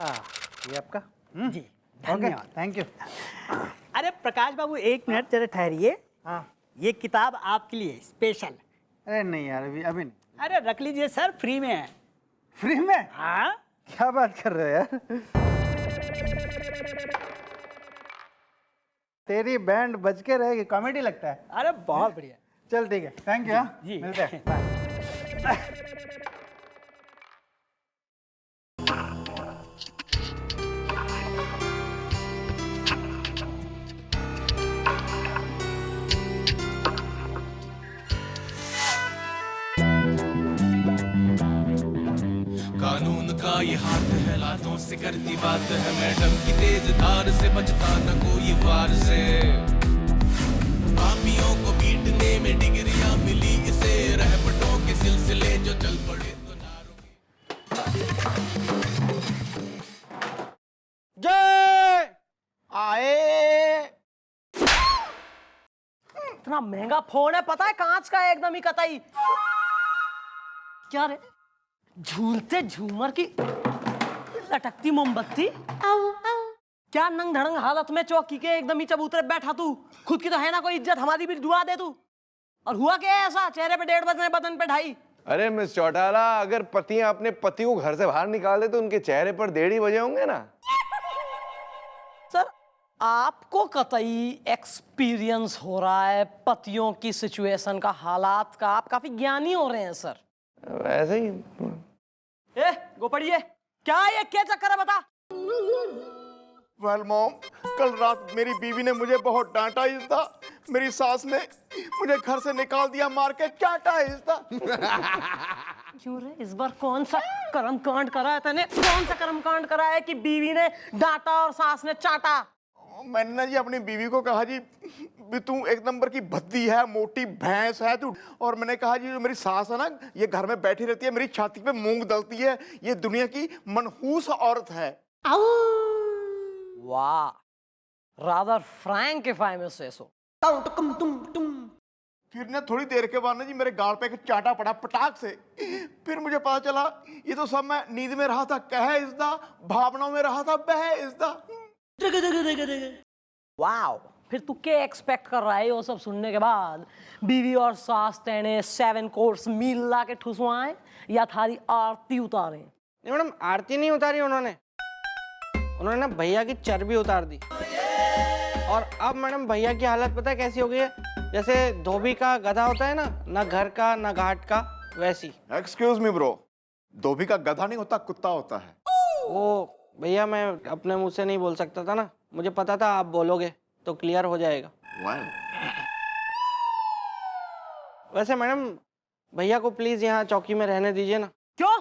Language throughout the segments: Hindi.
ये आपका जी धन्यवाद। Thank you. अरे प्रकाश बाबू एक मिनट जरा ठहरिए। हाँ। ये किताब आपके लिए स्पेशल। अरे नहीं यार, अभी नहीं। अरे रख लीजिए सर, फ्री में है। फ्री में? हाँ क्या बात कर रहे हो यार? तेरी बैंड बज के रहेगी, कॉमेडी लगता है। अरे बहुत बढ़िया। चल ठीक है, थैंक यू। जी। मिलते हैं, बाय। कानून का ये हाथ है, लातों से करती बात है, मैडम की तेज धार से बचता न कोई वार से। पापियों को पीटने में डिग्रियां मिली इसे, रहमतों के सिलसिले जो चल पड़े तो ना रुके। जय आए। इतना महंगा फोन है, पता है कांच का एकदम ही कतई। क्या रे, झूलते झूमर की लटकती मोमबत्ती। क्या नंग धड़ंग हालत में चौकी के एकदम ही चबूतरे बैठा तू। खुद की तो है ना कोई इज्जत, हमारी भी दुआ दे तू। और हुआ क्या है ऐसा, चेहरे पे 1.5 बजने बदन पे 2.5। अरे मिस चौटाला, अगर पतियां अपने पति को घर से बाहर निकाल दे तो उनके चेहरे पर 1.5 बजे होंगे ना। सर आपको कतई एक्सपीरियंस हो रहा है पतियों की सिचुएशन का, हालात का। आप काफी ज्ञानी हो रहे हैं सर। वैसे ही। ए गोपड़िए, क्या ये क्या चक्कर है बता। वेल मॉम, कल रात मेरी बीवी ने मुझे बहुत डांटा था। मेरी सास ने मुझे घर से निकाल दिया, मार के चाटा था। क्यों रे, इस बार कौन सा कर्म कांड करा है तूने? कौन सा कर्म कांड करा है कि बीवी ने डांटा और सास ने चाटा? मैंने ना जी अपनी बीवी को कहा जी, भी तू एक नंबर की भद्दी है, मोटी भैंस है तू। और मैंने कहा जी, जो मेरी सास है ना, ये घर में बैठी रहती है, मेरी छाती पे मूंग दलती है, ये दुनिया की मनहूस औरत है। वाह, rather frank if I may say so. फिर ना थोड़ी देर के बाद ना जी मेरे गाल पे एक चाटा पड़ा पटाख से। फिर मुझे पता चला ये तो सब मैं नींद में रहा था, कह इसदा, भावनाओं में रहा था, बह इसदा। वाओ, फिर तू क्या एक्सपेक्ट कर रहा है वो सब सुनने के बाद? बीवी और सास तेने 7 कोर्स मील ला के ठुसवाएं या थारी आरती उतारे? नहीं मैडम, आरती नहीं उतारी उन्होंने ना भैया की चर्बी उतार दी। और अब मैडम भैया की हालत पता है कैसी हो गई है? जैसे धोबी का गधा होता है ना घर का ना घाट का, वैसी। एक्सक्यूज मी ब्रो, धोबी का गधा नहीं होता, कुत्ता होता है। वो भैया मैं अपने मुंह से नहीं बोल सकता था ना, मुझे पता था आप बोलोगे तो क्लियर हो जाएगा। वैसे मैडम भैया को प्लीज यहाँ चौकी में रहने दीजिए ना। क्यों,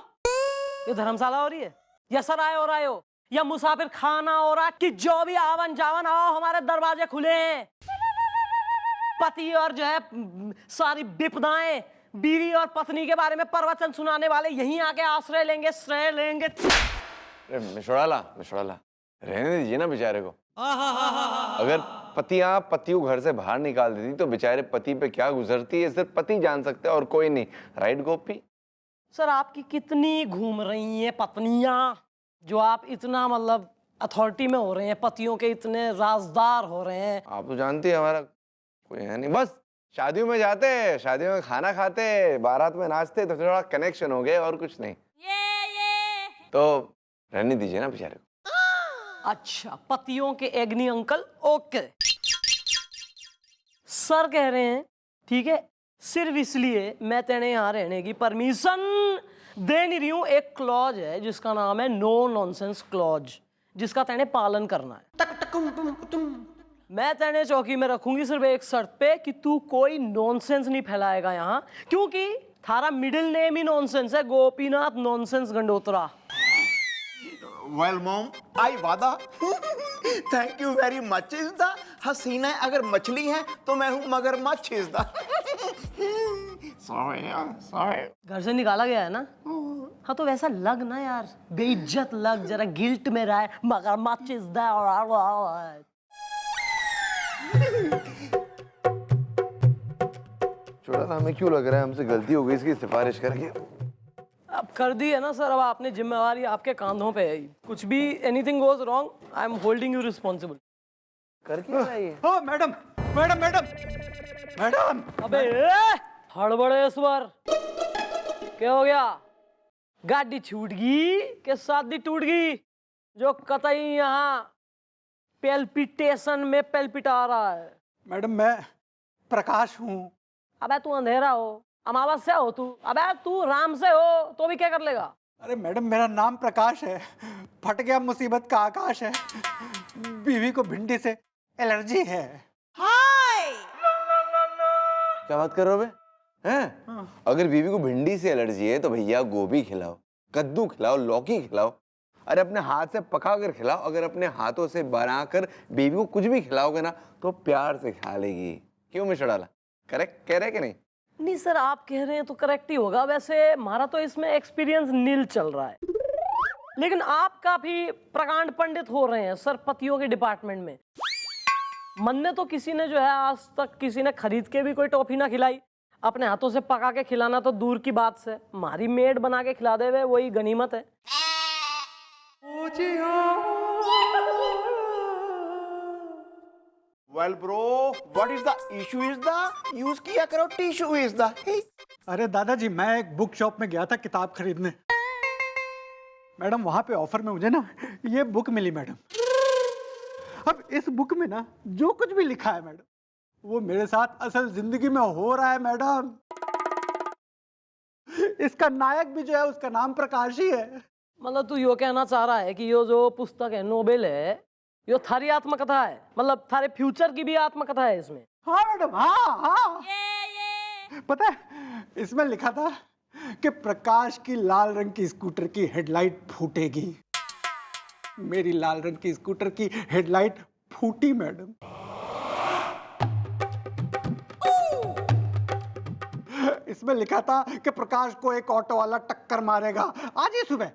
ये धर्मशाला हो रही है या सराय हो रहा हो या मुसाफिर खाना हो रहा कि जो भी आवन जावन आओ हमारे दरवाजे खुले हैं। पति और जो है सारी विपदाएं, बीवी और पत्नी के बारे में प्रवचन सुनाने वाले यहीं आके आश्रय लेंगे, श्रेय लेंगे। मिशोड़ाला रहने दीजिए ना बेचारे को। अगर पतियां पति को घर से बाहर निकाल देती तो बेचारे पति पे क्या गुजरती है सिर्फ पति जान सकते हैं और कोई नहीं। राइट गोपी? सर आपकी कितनी घूम रही हैं पत्नियां, जो आप इतना मतलब अथॉरिटी में हो रहे हैं, पतियों के इतने राजदार हो रहे हैं। आप तो जानती है हमारा कोई है नहीं, बस शादियों में जाते, शादियों में खाना खाते, बारात में नाचते तो थोड़ा कनेक्शन हो गए और कुछ नहीं। तो रहने दीजिए ना बेचारे को। अच्छा, पतियों के एग्नि अंकल, ओके। सर कह रहे हैं ठीक है, सिर्फ इसलिए मैं तेने यहाँ रहने की परमिशन दे नहीं रही हूँ। एक क्लॉज है जिसका नाम है नो नॉनसेंस क्लॉज, जिसका तेने पालन करना है। मैं तेने चौकी में रखूंगी सिर्फ एक शर्त पे कि तू कोई नॉनसेंस नहीं फैलाएगा यहाँ, क्योंकि थारा मिडिल नेम ही नॉनसेंस है, Gopinath nonsense Gandotra. Well mom, I वादा। थैंक यू वेरी मच इसदा। हसीना अगर मछली है तो मैं हूँ मगरमच्छ इसदा। सॉरी। घर से निकाला गया है ना? हाँ तो वैसा लग ना यार, बेइज्जत लग, जरा गिल्ट में रहा है, मगरमच्छ इसदा। छोड़ा था, हमें क्यों लग रहा है हमसे गलती हो गई इसकी सिफारिश करके। अब कर दी है ना सर, अब आपने जिम्मेवारी आपके कांधों पे है। कुछ भी anything goes wrong, I am holding you responsible. कर क्या रहा है ये? ओ मैडम मैडम मैडम मैडम। अबे हड़बड़े इस बार क्या हो गया? गाड़ी छूट गई के शादी टूट गई? जो कतई यहाँ पेल्पिटेशन में पेल्पिटा रहा है। मैडम मैं प्रकाश हूँ। अबे तू अंधेरा हो, अमावस्या हो तू, अबे तू राम से हो तो भी क्या कर लेगा? अरे मैडम मेरा नाम प्रकाश है, फट गया मुसीबत का आकाश है, बीवी को भिंडी से एलर्जी है। क्या बात कर रहे हो बे? हैं? अगर बीवी को भिंडी से एलर्जी है तो भैया गोभी खिलाओ, कद्दू खिलाओ, लौकी खिलाओ। अरे अपने हाथ से पका कर खिलाओ। अगर अपने हाथों से बनाकर बीवी को कुछ भी खिलाओगे ना तो प्यार से खा लेगी। क्यों मिस्टर डाला? करेक्ट कह रहे कि नहीं? नहीं सर, आप कह रहे हैं तो करेक्ट ही होगा। वैसे हमारा तो इसमें एक्सपीरियंस नील चल रहा है, लेकिन आप काफी प्रकांड पंडित हो रहे हैं सर पतियों के डिपार्टमेंट में। मन ने तो किसी ने जो है आज तक किसी ने खरीद के भी कोई टॉफी ना खिलाई। अपने हाथों से पका के खिलाना तो दूर की बात से, हमारी मेड बना के खिला दे वे वही गनीमत है। Well bro, what is the issue is the use किया करो टिश्यू इज द। अरे दादाजी मैं एक बुक शॉप में गया था किताब खरीदने। मैडम वहां पे ऑफर में मुझे ना ये बुक मिली मैडम। अब इस बुक में ना जो कुछ भी लिखा है मैडम वो मेरे साथ असल जिंदगी में हो रहा है मैडम। इसका नायक भी जो है उसका नाम प्रकाश ही है। मतलब तू यो कहना चाह रहा है कि यो जो पुस्तक है नोबेल है यो थारी आत्मकथा है, मतलब थारे फ्यूचर की भी आत्मकथा है इसमें? हाँ मैडम, हाँ हाँ। पता है इसमें लिखा था कि प्रकाश की लाल रंग की स्कूटर की हेडलाइट फूटेगी। मेरी लाल रंग की स्कूटर की हेडलाइट फूटी मैडम। इसमें लिखा था कि प्रकाश को एक ऑटो वाला टक्कर मारेगा। आज ही सुबह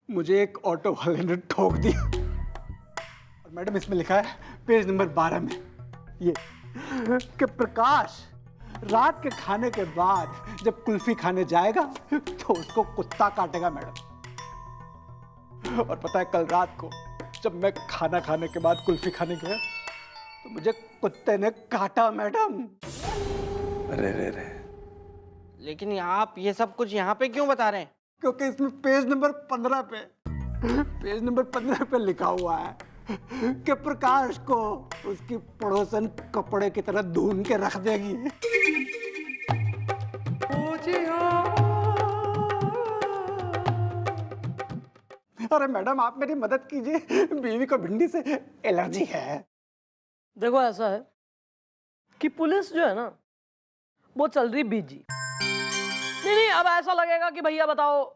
मुझे एक ऑटो वाले ने ठोक दिया। और मैडम इसमें लिखा है पेज नंबर 12 में ये कि प्रकाश रात के खाने के बाद जब कुल्फी खाने जाएगा तो उसको कुत्ता काटेगा मैडम। और पता है कल रात को जब मैं खाना खाने के बाद कुल्फी खाने गया तो मुझे कुत्ते ने काटा मैडम। अरे रे रे। लेकिन आप ये सब कुछ यहाँ पे क्यों बता रहे हैं? क्योंकि इसमें पेज नंबर 15 पे लिखा हुआ है कि प्रकाश को उसकी पड़ोसन कपड़े की तरह धुन के रख देगी। अरे मैडम आप मेरी मदद कीजिए, बीवी को भिंडी से एलर्जी है। देखो ऐसा है कि पुलिस जो है ना वो चल रही बिजी। नहीं, अब ऐसा लगेगा कि भैया बताओ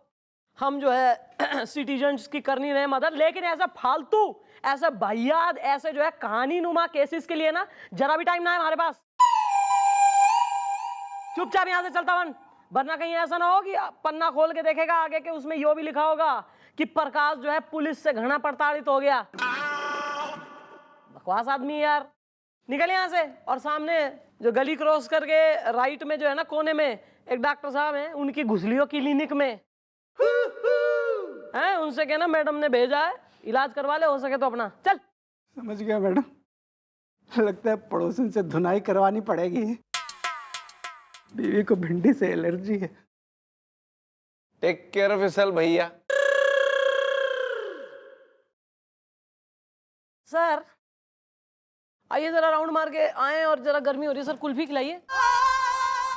हम जो है सिटीजन्स की करनी रहे मदद, लेकिन ऐसा फालतू ऐसे भैया ऐसे जो है कहानी नुमा केसेस के लिए ना जरा भी टाइम ना है हमारे पास। चुपचाप यहाँ से चलता बन, वरना कहीं ऐसा ना हो कि पन्ना खोल के देखेगा आगे के उसमें यो भी लिखा होगा कि प्रकाश जो है पुलिस से घृणा प्रताड़ित हो गया। बकवास आदमी यार। निकल यहाँ से। और सामने जो गली क्रॉस करके राइट में जो है ना कोने में एक डॉक्टर साहब हैं, उनकी घुसलियों क्लिनिक में हैं, उनसे कहना मैडम ने भेजा है, इलाज करवा ले हो सके तो अपना। चल। समझ गया मैडम, लगता है पड़ोसन से धुनाई करवानी पड़ेगी। बीवी को भिंडी से एलर्जी है। टेक केयर ऑफ योरसेल्फ भैया। सर आइए जरा राउंड मार के आए, और जरा गर्मी हो रही है सर, कुल्फी खिलाइए।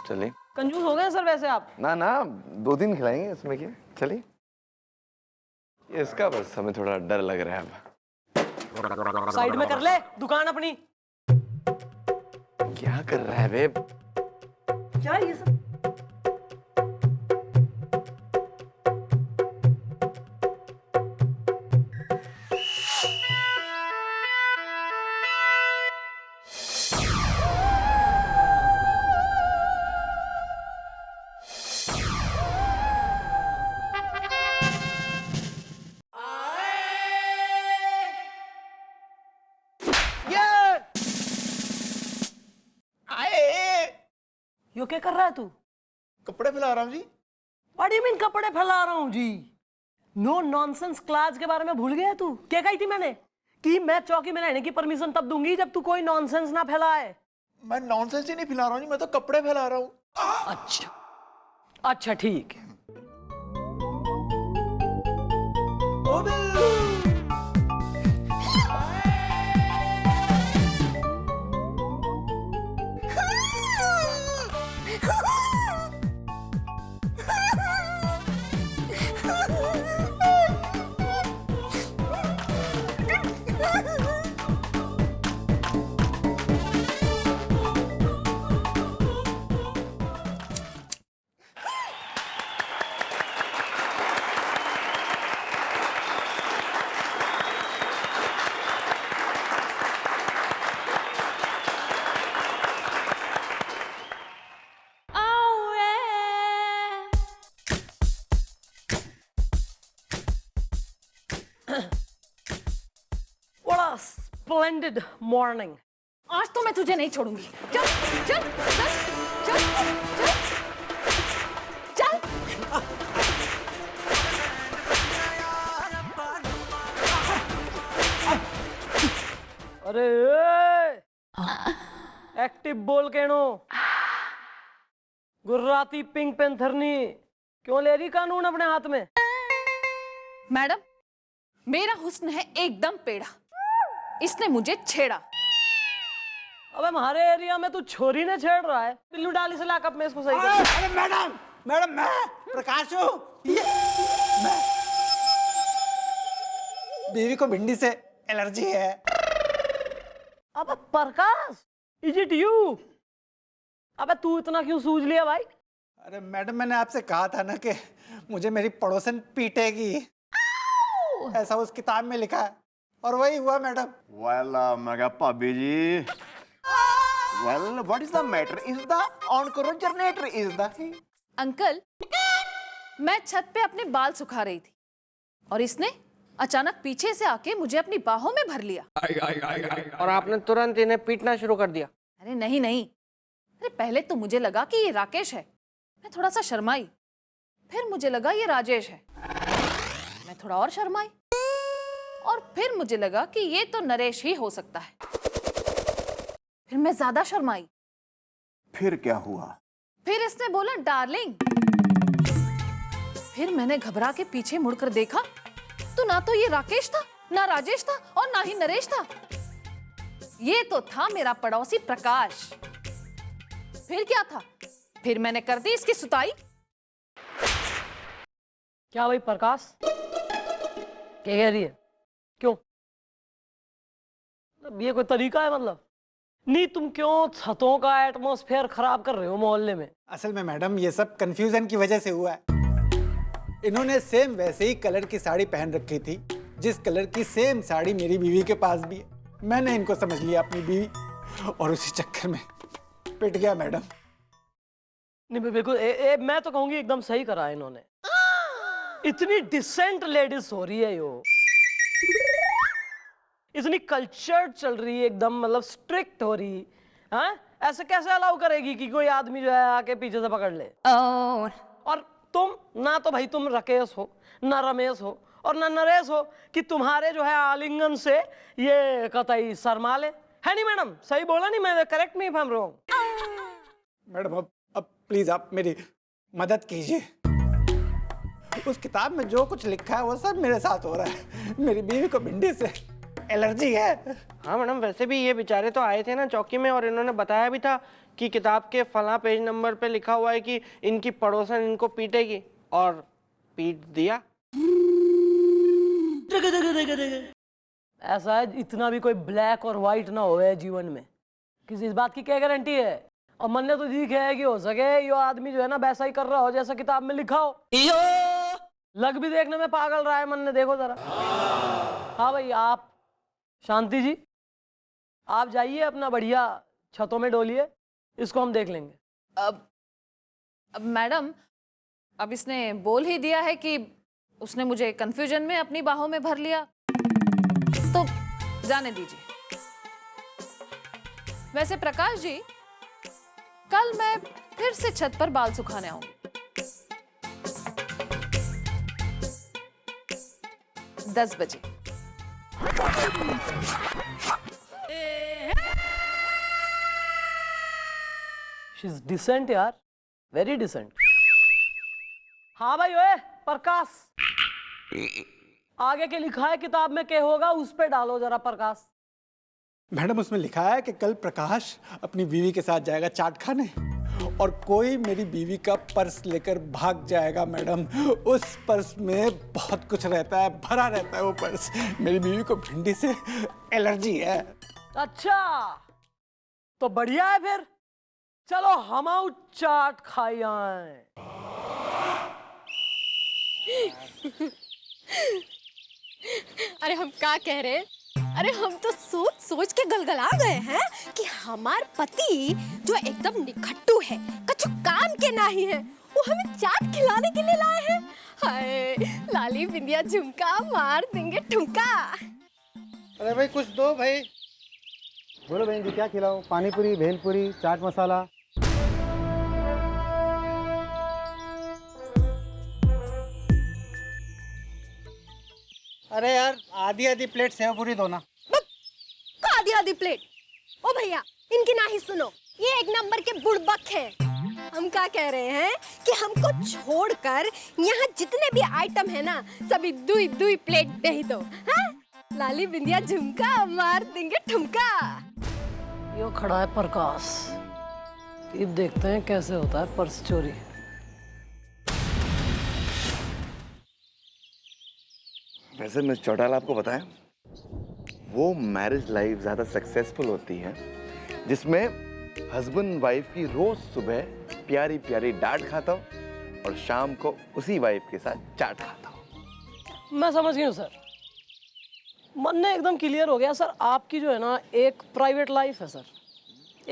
चलिए। कंजूस हो गए सर वैसे आप। ना ना 2-3 खिलाएंगे, इसमें क्या। चलिए। इसका बस हमें थोड़ा डर लग रहा है अब। साइड में कर ले दुकान अपनी। क्या कर रहा है बे? क्या ये सब? यो क्या कर रहा है तू? कपड़े फैला रहा हूँ जी। व्हाट डू यू मीन कपड़े फैला रहा हूँ जी? नो नॉनसेंस क्लास के बारे में भूल गया तू? क्या कही थी मैंने कि मैं चौकी में रहने की परमिशन तब दूंगी जब तू कोई नॉनसेंस ना फैलाए। मैं नॉनसेंस ही नहीं फैला रहा हूँ जी, मैं तो कपड़े फैला रहा हूँ। अच्छा अच्छा ठीक है। बड़ा स्प्लेंडेड मॉर्निंग। आज तो मैं तुझे नहीं छोड़ूंगी। चल चल चल चल चल चल। अरे एक्टिव बोल के नो गुर्राती पिंक पेंथरनी क्यों ले रही कानून अपने हाथ में? मैडम, मेरा हुस्न है एकदम पेड़ा, इसने मुझे छेड़ा। अबे हमारे एरिया में तू छोरी ने छेड़ रहा है। पिल्लू डाली से लाकर मैं इसको सही कर। अरे मैडम, मैडम मैं प्रकाश हूँ। ये मैं बीवी को भिंडी से एलर्जी है। अबे प्रकाश, इज इट यू? अबे तू इतना क्यों सूझ लिया भाई? अरे मैडम, मैंने आपसे कहा था ना कि मुझे मेरी पड़ोसन पीटेगी, ऐसा उस किताब में लिखा है और वही हुआ मैडम। वेल मगा भाभी जी, well what is the matter? Is the on करो जनरेटर इज द। अंकल, मैं छत पे अपने बाल सुखा रही थी और इसने अचानक पीछे से आके मुझे अपनी बाहों में भर लिया। और आपने तुरंत इन्हें पीटना शुरू कर दिया। अरे नहीं नहीं, अरे पहले तो मुझे लगा कि ये राकेश है, मैं थोड़ा सा शर्माई। फिर मुझे लगा ये राजेश है, मैं थोड़ा और शर्माई। और फिर मुझे लगा कि ये तो नरेश ही हो सकता है, फिर मैं ज्यादा शर्माई। फिर क्या हुआ? फिर इसने बोला डार्लिंग। फिर मैंने घबरा के पीछे मुड़कर देखा तो ना तो ये राकेश था, ना राजेश था और ना ही नरेश था, ये तो था मेरा पड़ोसी प्रकाश। फिर क्या था? फिर मैंने कर दी इसकी सुताई। क्या भाई प्रकाश, क्या कह रही है? क्यों? ये कोई तरीका है? मतलब नहीं, तुम क्यों छतों का एटमॉस्फेयर खराब कर रहे हो मोहल्ले में? असल में मैडम ये सब कंफ्यूजन की वजह से हुआ है। इन्होंने सेम वैसे ही कलर की साड़ी पहन रखी थी जिस कलर की सेम साड़ी मेरी बीवी के पास भी है। मैंने इनको समझ लिया अपनी बीवी और उसी चक्कर में पिट गया मैडम। नहीं बिल्कुल, मैं तो कहूंगी एकदम सही करा इन्होंने। इतनी डिसेंट लेडीज हो रही है, यो इतनी कल्चर्ड चल रही है एकदम, मतलब स्ट्रिक्ट हो रही है। ऐसे कैसे अलाउ करेगी कि कोई आदमी जो है आके पीछे से पकड़ ले? और तुम ना तो भाई तुम राकेश हो, ना रमेश हो और ना नरेश हो कि तुम्हारे जो है आलिंगन से ये कतई शर्मा ले, है नहीं मैडम? सही बोला नहीं मैं? करेक्ट नहीं फैम रहा हूँ मैडम? अब प्लीज आप मेरी मदद कीजिए। उस किताब में जो कुछ लिखा है वो सब मेरे साथ हो रहा है। मेरी बीवी को भिंडी से एलर्जी है। हाँ मैडम, वैसे भी ये बेचारे तो आए थे ना चौकी में और इन्होंने बताया भी था कि किताब के फला पेज नंबर पे लिखा हुआ है कि इनकी पड़ोसन इनको पीटेगी, और पीट दिया। ऐसा है, इतना भी कोई ब्लैक और व्हाइट ना होवे जीवन में, किसी इस बात की क्या गारंटी है? और मन ने तो दिखा है कि हो सके यो आदमी जो है ना वैसा ही कर रहा हो जैसा किताब में लिखा हो। लग भी देखने में पागल रहा है मन ने, देखो जरा। हाँ भाई, आप शांति जी, आप जाइए अपना बढ़िया छतों में डोलिए, इसको हम देख लेंगे। अब मैडम, अब इसने बोल ही दिया है कि उसने मुझे कंफ्यूजन में अपनी बाहों में भर लिया, तो जाने दीजिए। वैसे प्रकाश जी, कल मैं फिर से छत पर बाल सुखाने आऊंगी। 10 बजे। शी इज डिसेंट यार, वेरी डिसेंट। हाँ भाई ओए प्रकाश, आगे के लिखा है किताब में क्या होगा उस पे डालो जरा प्रकाश। मैडम उसमें लिखा है कि कल प्रकाश अपनी बीवी के साथ जाएगा चाट खाने और कोई मेरी बीवी का पर्स लेकर भाग जाएगा। मैडम उस पर्स में बहुत कुछ रहता है, भरा रहता है वो पर्स। मेरी बीवी को भिंडी से एलर्जी है। अच्छा तो बढ़िया है फिर, चलो हम चाट खाई आए। अरे हम क्या कह रहे हैं, अरे हम तो सोच सोच के गलगला गए हैं कि हमार पति जो एकदम निखट्टू है, कछु काम के नहीं है, वो हमें चाट खिलाने के लिए लाए हैं। हाय लाली बिंदिया झुमका मार देंगे ठुमका। अरे भाई कुछ दो भाई। बोलो बहन जी क्या खिलाओ? पानी पूरी, भेलपूरी, चाट मसाला। अरे यार आधी आधी प्लेट सेव पूरी दो ना। आधी आधी प्लेट? ओ भैया इनकी ना ही सुनो, ये एक नंबर के बुड़बक हैं। हम क्या कह रहे हैं कि हमको छोड़कर यहाँ जितने भी आइटम है ना, सभी दुई दुई प्लेट दे ही दो। हाँ? लाली बिंदिया झुमका मार देंगे ठुमका। यो खड़ा है प्रकाश, अब देखते हैं कैसे होता है पर्स चोरी। वैसे मिस चौटाला आपको बताएं, वो मैरिज लाइफ ज्यादा सक्सेसफुल होती है जिसमें हस्बैंड वाइफ की रोज सुबह प्यारी प्यारी डांट खाता हो और शाम को उसी वाइफ के साथ चाट खाता हो। मैं समझ गई हूँ सर, मन ने एकदम क्लियर हो गया सर। आपकी जो है ना एक प्राइवेट लाइफ है सर,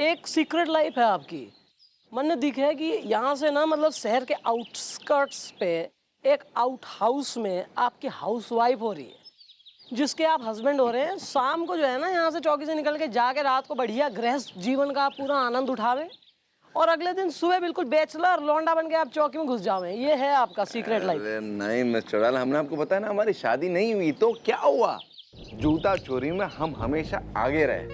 एक सीक्रेट लाइफ है आपकी। मन ने दिखा है कि यहाँ से ना मतलब शहर के आउटस्कर्ट्स पे एक आउट हाउस में आपकी हाउस वाइफ हो रही है, जिसके आप हस्बैंड हो रहे हैं। शाम को जो है ना यहाँ से चौकी से निकल के जाके रात को बढ़िया गृहस्थ जीवन का आप पूरा आनंद उठावें और अगले दिन सुबह बिल्कुल बैचलर लौंडा बन के आप चौकी में घुस जावें। ये है आपका सीक्रेट लाइफ। नहीं मिस चौटाला, हमने आपको बताया ना हमारी शादी नहीं हुई तो क्या हुआ? जूता चोरी में हम हमेशा आगे रहे।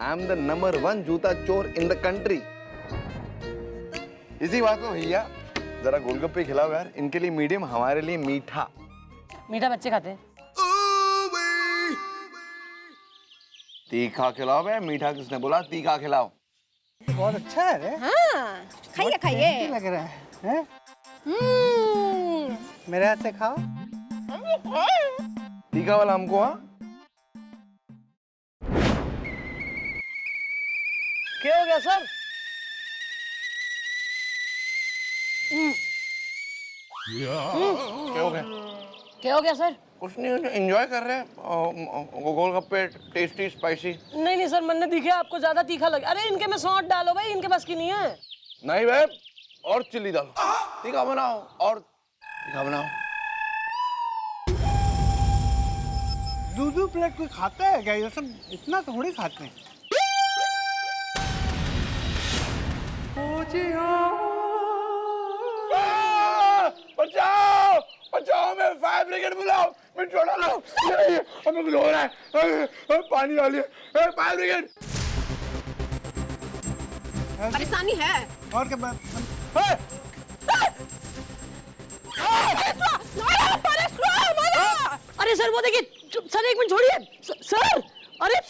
आई एम द नंबर 1 जूता चोर इन द कंट्री। इसी बात को भैया जरा गोलगप्पे खिलाओ यार, इनके लिए मीडियम, हमारे लिए मीठा। मीठा बच्चे खाते हैं। तीखा खिलाओ बे, मीठा किसने बोला? तीखा खिलाओ। बहुत अच्छा है रे। हाँ खाइए खाइए। लग रहा है? मेरे हाथ से खाओ। तीखा वाला हमको। हाँ क्या हो गया सर? क्या हो गया? क्या हो गया सर? कुछ नहीं, एंजॉय कर रहे हैं गोलगप्पे, टेस्टी स्पाइसी। नहीं नहीं सर, मन ने दिखे आपको ज्यादा तीखा लगे। अरे इनके में सौंठ डालो भाई, इनके पास की नहीं है। नहीं भाई, और चिल्ली डालो, तीखा बनाओ और तीखा बनाओ। दो प्लेट कोई खाता है क्या? ये सब इतना थोड़ी खाते हैं। बचाओ बचाओ, मैं फायर ब्रिगेड बुलाओ, मैं छोड़ा लो, हमें कुछ हो रहा है, पानी डालिए, फायर ब्रिगेड। परेशानी है और क्या बात? अरे सर वो देखिए सर, एक मिनट छोड़िए सर। अरे